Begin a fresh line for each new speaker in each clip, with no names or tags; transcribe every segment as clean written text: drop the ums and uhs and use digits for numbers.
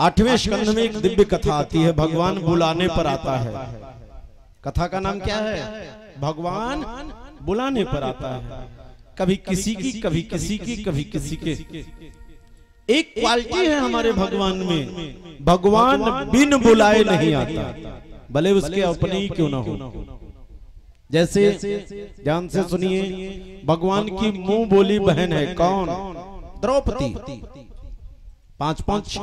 8वें स्कंद में एक दिव्य कथा आती है, भगवान बुलाने पर आता है। कथा का नाम क्या है? भगवान बुलाने पर आता है। कभी किसी की, कभी किसी की, कभी किसी के। एक क्वालिटी है हमारे भगवान में, भगवान बिन बुलाए नहीं आता, भले उसके अपने ही क्यों ना हो। जैसे ध्यान से सुनिए, भगवान की मुंह बोली बहन है कौन? द्रौपदी। 5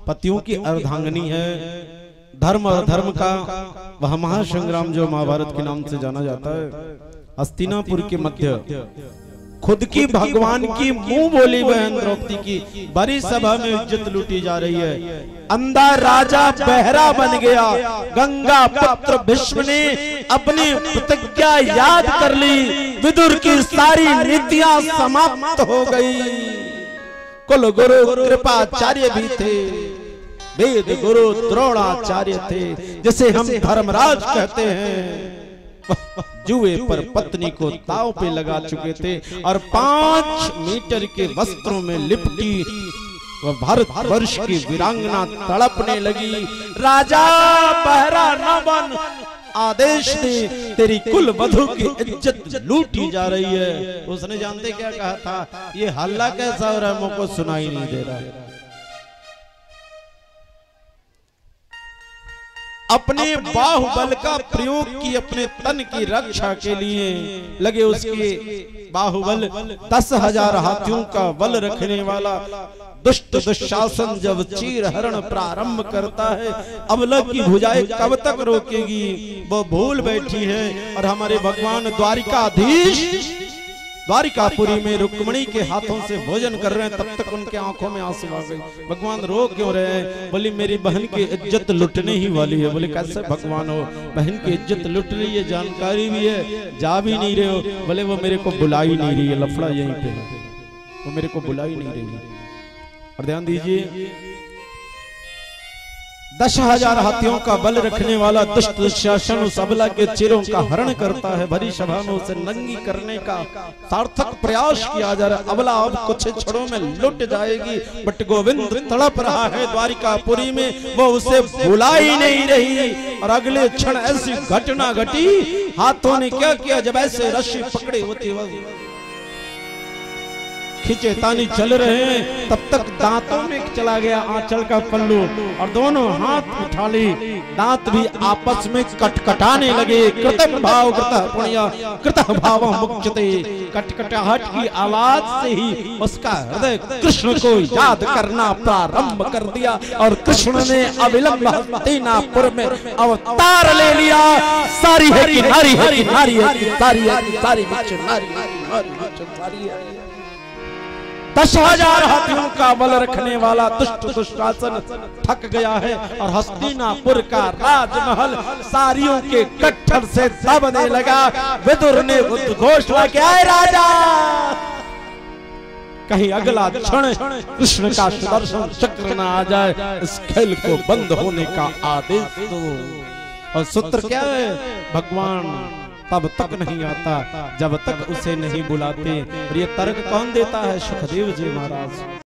पतियों की अर्धांगिनी है। धर्म और धर्म का वह महासंग्राम जो महाभारत के नाम से जाना जाता है, हस्तिनापुर के मध्य खुद की भगवान की मुंह बोली बहन द्रौपदी की बड़ी सभा में इज्जत लूटी जा रही है। अंधा राजा बहरा बन गया। गंगा पुत्र भीष्म ने अपनी प्रतिज्ञा याद कर ली। विदुर की सारी नीतियां समाप्त हो गई। कुल गुरु कृपाचार्य भी थे, वेद गुरु द्रोणाचार्य थे, जिसे हम धर्मराज कहते हैं। जुए पर पत्नी को ताव पे लगा चुके थे और 5 मीटर के वस्त्रों में लिपटी वह भारत वर्ष की वीरांगना तड़पने लगी। राजा बहरा न बन, आदेश दे, तेरी कुल वधु की इज्जत लूटी जा रही है। उसने जानते क्या कहा था? ये हल्ला कैसा हो रहा है, मुझको सुनाई नहीं दे रहा है। अपने बाहुबल का प्रयोग की अपने तन की रक्षा के लिए लगे। उसके बाहुबल 10,000 हाथियों का बल रखने वाला दुष्ट दुशासन जब चीर हरण प्रारंभ करता है, अबला की भुजाएं कब तक रोकेगी? वो भूल बैठी है। और हमारे भगवान द्वारिकाधीश द्वारिकापुरी में रुक्मिणी के हाथों से भोजन कर रहे हैं, तब तक उनके आंखों में आंसू आ गए। भगवान रो क्यों रहे हैं? बोली मेरी बहन की इज्जत लुटने ही वाली है। बोले कैसे भगवान हो? बहन की इज्जत लुट रही है, जानकारी भी है, जा भी नहीं रहे हो। बोले वो मेरे को बुला ही नहीं रही है, लफड़ा यहीं पे है, वो मेरे को बुला ही नहीं रही है। और ध्यान दीजिए, 10,000 हाथियों का बल रखने वाला दुष्ट दुशासन उस अबला के चिरों का हरण करता है। भरी सभा में उसे नंगी करने का सार्थक प्रयास किया जा रहा है। अबला अब कुछ क्षणों में लुट जाएगी, बट गोविंद तड़प रहा है द्वारिकापुरी में, वो उसे बुला ही नहीं रही। और अगले क्षण ऐसी घटना घटी, हाथों ने क्या किया? जब ऐसे रस्सी पकड़ी होती वह खींचे तानी चल रहे हैं, तब तक दांतों में चला गया आंचल का पल्लू और दोनों हाथ उठा ली। दांत भी आपस में कटकटाने लगे। कृतम भाव कृतः पुण्य कृतः भाव मुक्यते। कटकटाहट की आवाज से ही उसका हृदय कृष्ण को याद करना प्रारंभ कर दिया और कृष्ण ने अविलंब हस्तिनापुर में अवतार ले लिया। सारी है कि नारी है कि नारी है कि सारी है कि सारी है। 10,000 हाथियों का बल रखने वाला दुष्ट दुशासन थक गया है और हस्तिनापुर का राजमहल सारियों के कट्ठर से दबने लगा। विदुर ने घोषणा किया, राजा कहीं अगला क्षण कृष्ण का सुदर्शन चक्र न आ जाए, इस खेल को बंद होने का आदेश दो। और सूत्र क्या है? भगवान तब तक नहीं आता जब तक उसे नहीं बुलाते। और ये तर्क कौन देता है? सुखदेव जी महाराज।